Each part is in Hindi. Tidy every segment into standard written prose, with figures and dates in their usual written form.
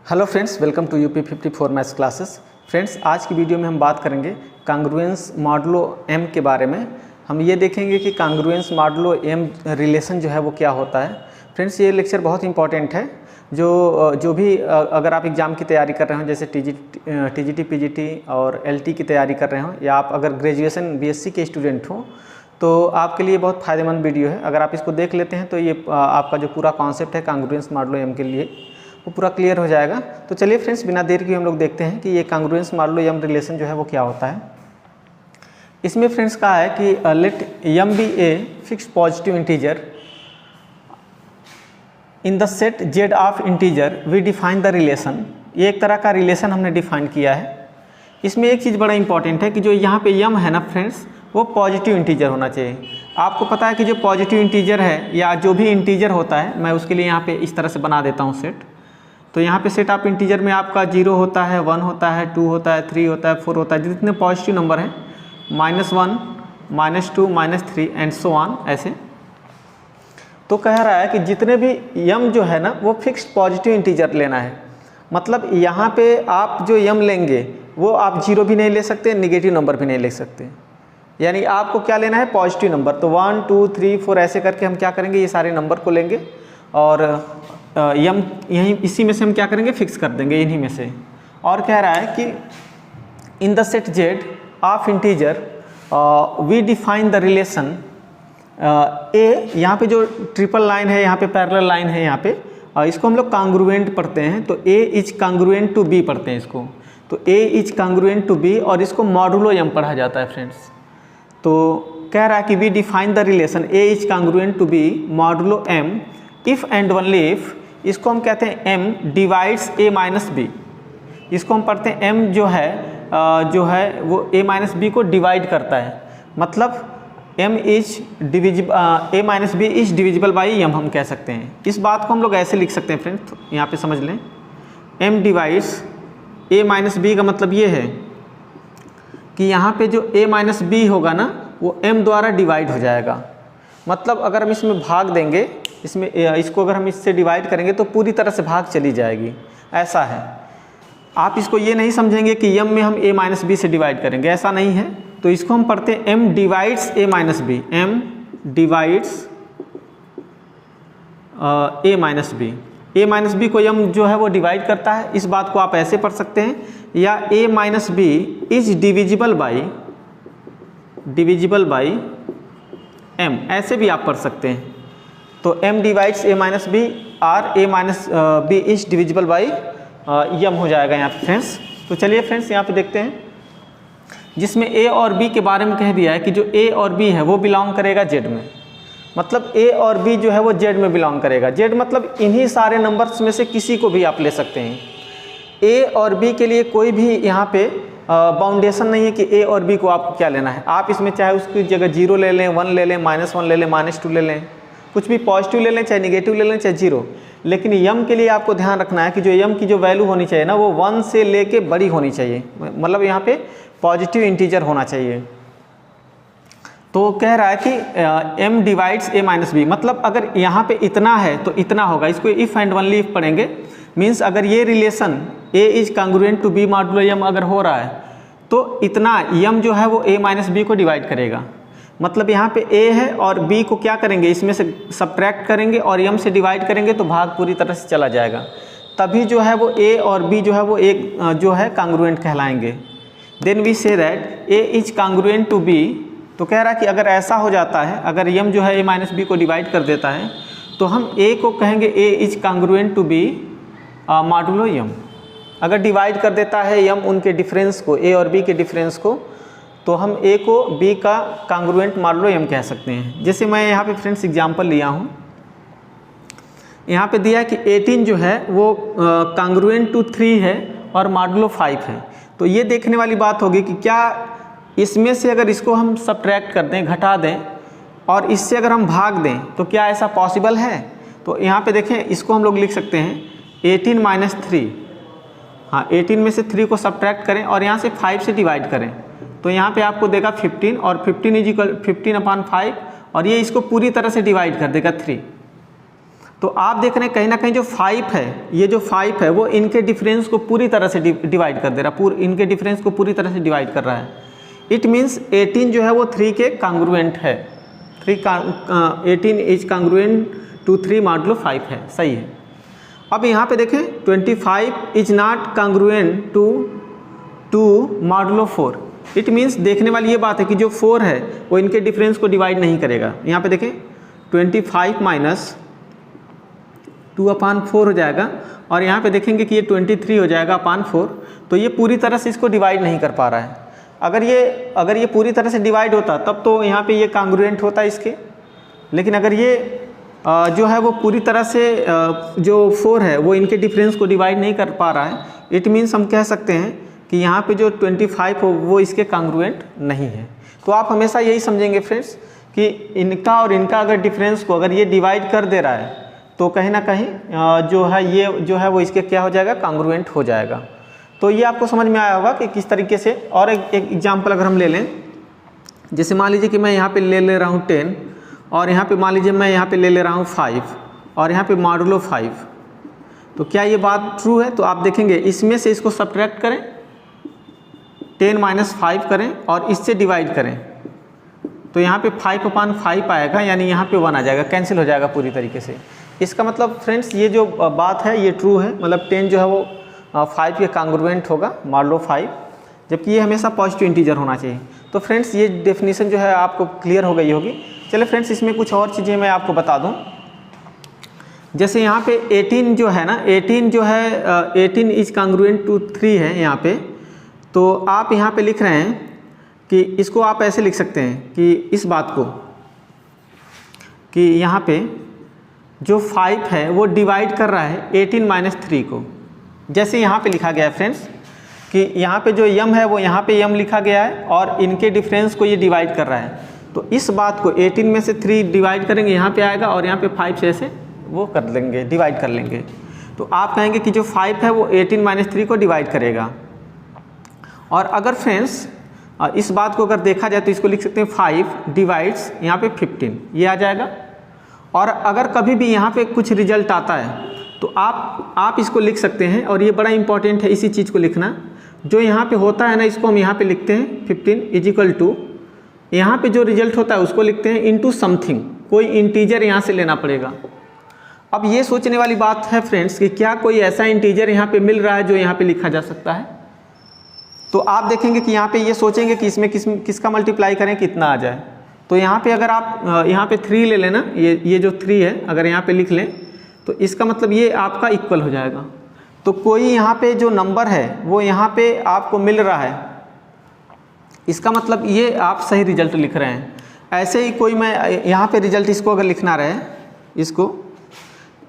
Hello friends, welcome to UP 54 maths classes. Friends, आज की वीडियो में हम बात करेंगे कांग्रुएंस मॉडुलो एम के बारे में। हम ये देखेंगे कि कांग्रुएंस मॉडुलो एम रिलेशन जो है वो क्या होता है। फ्रेंड्स, ये लेक्चर बहुत इंपॉर्टेंट है। जो भी अगर आप एग्ज़ाम की तैयारी कर रहे हो, जैसे टीजीटी पीजीटी और एलटी की तैयारी कर रहे हो, या आप अगर ग्रेजुएशन बीएससी के स्टूडेंट हो, तो आपके लिए बहुत फ़ायदेमंद वीडियो है। अगर आप इसको देख लेते हैं तो ये आपका जो पूरा कॉन्सेप्ट है कांग्रुएंस मॉडुलो एम के लिए वो पूरा क्लियर हो जाएगा। तो चलिए फ्रेंड्स, बिना देर के हम लोग देखते हैं कि ये कांग्रुएंस मॉडुलो एम रिलेशन जो है वो क्या होता है। इसमें फ्रेंड्स कहा है कि let m be a fixed positive integer in the set Z of integer we define the relation. ये एक तरह का रिलेशन हमने डिफाइन किया है। इसमें एक चीज़ बड़ा इंपॉर्टेंट है कि जो यहाँ पे एम है ना फ्रेंड्स, वो पॉजिटिव इंटीजर होना चाहिए। आपको पता है कि जो पॉजिटिव इंटीजर है या जो भी इंटीजर होता है, मैं उसके लिए यहाँ पे इस तरह से बना देता हूँ सेट। तो यहाँ पे सेट ऑफ इंटीजर में आपका 0 होता है, 1 होता है, 2 होता है, 3 होता है, 4 होता है, जितने पॉजिटिव नंबर हैं -1 -2 -3 एंड सो ऑन ऐसे। तो कह रहा है कि जितने भी यम जो है ना वो फिक्स्ड पॉजिटिव इंटीजर लेना है। मतलब यहाँ पे आप जो यम लेंगे वो आप 0 भी नहीं ले सकते, नेगेटिव नंबर भी नहीं ले सकते। यानी आपको क्या लेना है, पॉजिटिव नंबर। तो 1 2 3 4 ऐसे करके हम क्या करेंगे, ये सारे नंबर को लेंगे और यम यहीं इसी में से हम क्या करेंगे, फिक्स कर देंगे इन्हीं में से। और कह रहा है कि in the set Z of integer we define the relation a. यहाँ पे जो ट्रिपल लाइन है, यहाँ पे पैरेलल लाइन है, यहाँ पे इसको हम लोग कांग्रुएंट पढ़ते हैं। तो ए इज कांग्रुएंट टू बी पढ़ते हैं इसको। तो ए इज कांग्रुएंट टू बी और इसको मॉडुलो एम पढ़ा जाता है फ्रेंड्स। तो कह रहा है कि we define the relation a is congruent to b modulo m if and only if. इसको हम कहते हैं m divides a minus b. इसको हम पढ़ते हैं एम जो है वो ए माइनस बी को डिवाइड करता है। मतलब m is divisible, a minus b is divisible by m हम कह सकते हैं। इस बात को हम लोग ऐसे लिख सकते हैं फ्रेंड्स, तो यहाँ पे समझ लें, M divides a minus B का मतलब ये है कि यहाँ पे जो ए माइनस बी होगा ना वो एम द्वारा डिवाइड हो जाएगा। मतलब अगर हम इसमें भाग देंगे, इसको अगर हम इससे डिवाइड करेंगे तो पूरी तरह से भाग चली जाएगी, ऐसा है। आप इसको ये नहीं समझेंगे कि एम में हम ए माइनस बी से डिवाइड करेंगे, ऐसा नहीं है। तो इसको हम पढ़ते हैं m divides a minus B, M divides a minus B. A minus b को एम जो है वो डिवाइड करता है। इस बात को आप ऐसे पढ़ सकते हैं, या a minus b is divisible by m, ऐसे भी आप पढ़ सकते हैं। तो m divides a minus b और a minus b is divisible by m हो जाएगा यहाँ पे फ्रेंड्स। तो चलिए फ्रेंड्स, यहाँ पे देखते हैं, जिसमें a और b के बारे में कह दिया है कि जो a और b है वो बिलोंग करेगा z में। मतलब a और b जो है वो z में बिलोंग करेगा। z मतलब इन्हीं सारे नंबर्स में से किसी को भी आप ले सकते हैं। a और b के लिए कोई भी यहाँ पे बाउंडेशन नहीं है कि a और b को आपको क्या लेना है। आप इसमें चाहे उसकी जगह 0 ले लें, 1 ले लें, -1 ले लें, -2 ले लें, कुछ भी पॉजिटिव ले लें, चाहे निगेटिव ले लें, चाहे 0। लेकिन यम के लिए आपको ध्यान रखना है कि जो यम की जो वैल्यू होनी चाहिए ना वो 1 से लेके बड़ी होनी चाहिए। मतलब यहाँ पे पॉजिटिव इंटीजर होना चाहिए। तो कह रहा है कि m divides a minus b, मतलब अगर यहाँ पे इतना है तो इतना होगा। इसको इफ़ एंड ओनली इफ पढ़ेंगे। मीन्स अगर ये relation a is congruent to b modulo m अगर हो रहा है तो इतना m जो है वो a माइनस बी को डिवाइड करेगा। मतलब यहाँ पे a है और b को क्या करेंगे, इसमें से सब्ट्रैक्ट करेंगे और m से डिवाइड करेंगे तो भाग पूरी तरह से चला जाएगा। तभी जो है वो a और b जो है वो एक जो है कांग्रुएंट कहलाएंगे। Then we say that a is congruent to b। तो कह रहा है कि अगर ऐसा हो जाता है, अगर m जो है a माइनस बी को डिवाइड कर देता है तो हम a को कहेंगे a is congruent to b modulo m। अगर डिवाइड कर देता है m उनके डिफरेंस को, a और b के डिफरेंस को, तो हम a को b का कांग्रुएंट मॉडुलो m कह सकते हैं। जैसे मैं यहाँ पे फ्रेंड्स एग्जांपल लिया हूँ, यहाँ पे दिया है कि 18 जो है वो कांग्रुएंट टू 3 है और मॉडुलो 5 है। तो ये देखने वाली बात होगी कि क्या इसमें से अगर इसको हम सब्ट्रैक्ट कर दें, घटा दें, और इससे अगर हम भाग दें तो क्या ऐसा पॉसिबल है। तो यहाँ पे देखें, इसको हम लोग लिख सकते हैं 18 माइनस 3। हाँ, 18 में से 3 को सब्ट्रैक्ट करें और यहाँ से 5 से डिवाइड करें तो यहाँ पे आपको देगा 15, और 15 इज इक्वल 15/5, और ये इसको पूरी तरह से डिवाइड कर देगा 3। तो आप देख रहे हैं कहीं ना कहीं जो 5 है, ये जो 5 है वो इनके डिफरेंस को पूरी तरह से डिवाइड कर दे रहा है, इनके डिफरेंस को पूरी तरह से डिवाइड कर रहा है। इट मीन्स 18 जो है वो 3 के कांग्रुएंट है, 18 इज कांग्रुएंट टू 3 मॉडुलो 5 है, सही है। अब यहाँ पे देखें 25 is not congruent to 2 modulo 4। It means देखने वाली ये बात है कि जो 4 है वो इनके डिफरेंस को डिवाइड नहीं करेगा। यहाँ पे देखें 25 माइनस 2/4 हो जाएगा, और यहाँ पे देखेंगे कि ये 23 हो जाएगा अपान 4। तो ये पूरी तरह से इसको डिवाइड नहीं कर पा रहा है। अगर ये पूरी तरह से डिवाइड होता तब तो यहाँ पे ये कांग्रुएंट होता इसके, लेकिन अगर ये जो है वो पूरी तरह से जो 4 है वो इनके डिफरेंस को डिवाइड नहीं कर पा रहा है। इट मीन्स हम कह सकते हैं कि यहाँ पे जो 25 हो वो इसके कांग्रुएंट नहीं है। तो आप हमेशा यही समझेंगे फ्रेंड्स कि इनका और इनका अगर डिफरेंस को अगर ये डिवाइड कर दे रहा है तो कहीं ना कहीं जो है ये जो है वो इसके क्या हो जाएगा, कांग्रुएंट हो जाएगा। तो ये आपको समझ में आया होगा कि किस तरीके से। और एक एग्जाम्पल अगर हम ले लें, जैसे मान लीजिए कि मैं यहाँ पे ले रहा हूँ 10, और यहाँ पे मान लीजिए मैं यहाँ पे ले रहा हूँ 5, और यहाँ पे मॉडुलो 5। तो क्या ये बात ट्रू है? तो आप देखेंगे इसमें से इसको सब्ट्रैक्ट करें, 10 माइनस 5 करें और इससे डिवाइड करें, तो यहाँ पे 5/5 आएगा, यानी यहाँ पे 1 आ जाएगा, कैंसिल हो जाएगा पूरी तरीके से। इसका मतलब फ्रेंड्स ये जो बात है ये ट्रू है, मतलब 10 जो है वो 5 के कांग्रुएंट होगा मॉडुलो 5, जबकि ये हमेशा पॉजिटिव इंटीजर होना चाहिए। तो फ्रेंड्स ये डेफिनेशन जो है आपको क्लियर हो गई होगी। चलिए फ्रेंड्स इसमें कुछ और चीज़ें मैं आपको बता दूं। जैसे यहाँ पे 18 जो है ना, 18 जो है 18 इज कांग्रुएंट टू 3 है यहाँ पे। तो आप यहाँ पे लिख रहे हैं कि इसको आप ऐसे लिख सकते हैं कि इस बात को कि यहाँ पे जो 5 है वो डिवाइड कर रहा है 18 माइनस 3 को। जैसे यहाँ पे लिखा गया है फ्रेंड्स कि यहाँ पे जो यम है वो यहाँ पे यम लिखा गया है और इनके डिफरेंस को ये डिवाइड कर रहा है। तो इस बात को 18 में से 3 डिवाइड करेंगे यहाँ पे आएगा, और यहाँ पे 5 से ऐसे वो कर लेंगे, डिवाइड कर लेंगे। तो आप कहेंगे कि जो 5 है वो 18 माइनस 3 को डिवाइड करेगा। और अगर फ्रेंड्स इस बात को अगर देखा जाए तो इसको लिख सकते हैं 5 डिवाइड्स यहाँ पे 15, ये आ जाएगा। और अगर कभी भी यहाँ पे कुछ रिजल्ट आता है तो आप इसको लिख सकते हैं, और ये बड़ा इंपॉर्टेंट है इसी चीज़ को लिखना। जो यहाँ पे होता है ना इसको हम यहाँ पे लिखते हैं 15 इज इक्वल टू, यहाँ पे जो रिजल्ट होता है उसको लिखते हैं इनटू समथिंग, कोई इंटीजर यहाँ से लेना पड़ेगा। अब ये सोचने वाली बात है फ्रेंड्स कि क्या कोई ऐसा इंटीजर यहाँ पे मिल रहा है जो यहाँ पे लिखा जा सकता है। तो आप देखेंगे कि यहाँ पे ये सोचेंगे कि इसमें किसका मल्टीप्लाई करें कितना आ जाए। तो यहाँ पे अगर आप यहाँ पे 3 ले लेना, ये जो 3 है अगर यहाँ पे लिख लें तो इसका मतलब ये आपका इक्वल हो जाएगा। तो कोई यहाँ पे जो नंबर है वो यहाँ पे आपको मिल रहा है, इसका मतलब ये आप सही रिजल्ट लिख रहे हैं। ऐसे ही कोई मैं यहाँ पे रिजल्ट इसको अगर लिखना रहे, इसको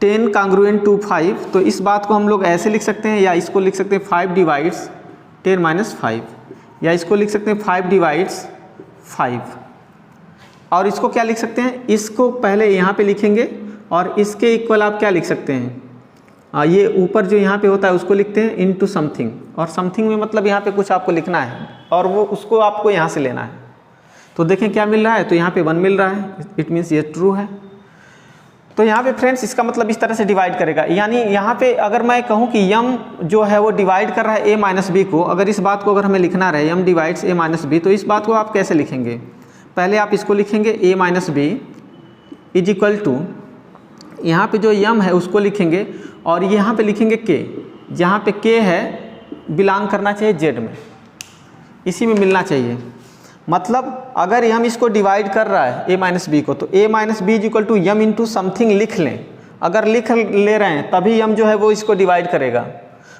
10 कांग्रुएंट टू 5, तो इस बात को हम लोग ऐसे लिख सकते हैं, या इसको लिख सकते हैं 5 डिवाइड्स 10 माइनस 5, या इसको लिख सकते हैं 5 डिवाइड्स 5। और इसको क्या लिख सकते हैं, इसको पहले यहाँ पे लिखेंगे और इसके इक्वल आप क्या लिख सकते हैं, ये ऊपर जो यहाँ पे होता है उसको लिखते हैं इनटू समथिंग, और समथिंग में मतलब यहाँ पे कुछ आपको लिखना है और वो उसको आपको यहाँ से लेना है। तो देखें क्या मिल रहा है, तो यहाँ पे 1 मिल रहा है, इट मीन्स ये ट्रू है। तो यहाँ पे फ्रेंड्स इसका मतलब इस तरह से डिवाइड करेगा, यानी यहाँ पे अगर मैं कहूँ कि यम जो है वो डिवाइड कर रहा है a माइनस बी को, अगर इस बात को अगर हमें लिखना रहे यम डिवाइड्स a माइनस बी, तो इस बात को आप कैसे लिखेंगे, पहले आप इसको लिखेंगे a minus b is equal to, यहाँ पे जो यम है उसको लिखेंगे और यहाँ पे लिखेंगे k, जहाँ पे k है बिलोंग करना चाहिए z में, इसी में मिलना चाहिए। मतलब अगर हम इसको डिवाइड कर रहा है a माइनस बी को, तो a minus b is equal to m into something लिख लें। अगर लिख ले रहे हैं तभी यम जो है वो इसको डिवाइड करेगा।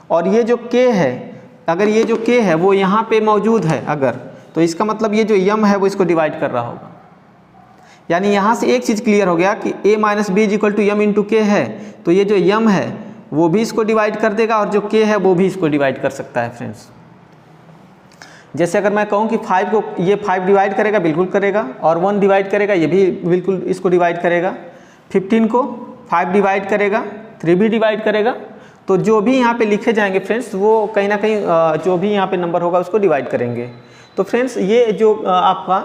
और ये जो k है, अगर ये जो k है वो यहाँ पे मौजूद है अगर, तो इसका मतलब ये जो यम है वो इसको डिवाइड कर रहा होगा। यानी यहाँ से एक चीज़ क्लियर हो गया कि a minus b is equal to m into k है, तो ये जो यम है वो भी इसको डिवाइड कर देगा और जो k है वो भी इसको डिवाइड कर सकता है फ्रेंड्स। जैसे अगर मैं कहूँ कि 5 को ये 5 डिवाइड करेगा, बिल्कुल करेगा, और 1 डिवाइड करेगा, ये भी बिल्कुल इसको डिवाइड करेगा। 15 को 5 डिवाइड करेगा, 3 भी डिवाइड करेगा। तो जो भी यहाँ पे लिखे जाएंगे फ्रेंड्स वो कहीं ना कहीं जो भी यहाँ पे नंबर होगा उसको डिवाइड करेंगे। तो फ्रेंड्स ये जो आपका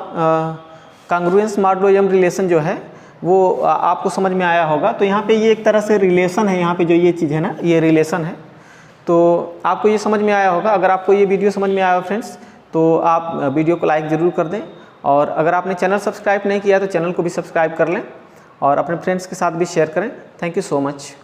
कांग्रुएंस मॉडुलो यम रिलेशन जो है वो आपको समझ में आया होगा। तो यहाँ पे ये एक तरह से रिलेशन है, यहाँ पे जो ये चीज़ है ना, ये रिलेशन है। तो आपको ये समझ में आया होगा। अगर आपको ये वीडियो समझ में आया फ्रेंड्स, तो आप वीडियो को लाइक ज़रूर कर दें, और अगर आपने चैनल सब्सक्राइब नहीं किया तो चैनल को भी सब्सक्राइब कर लें और अपने फ्रेंड्स के साथ भी शेयर करें। Thank you so much.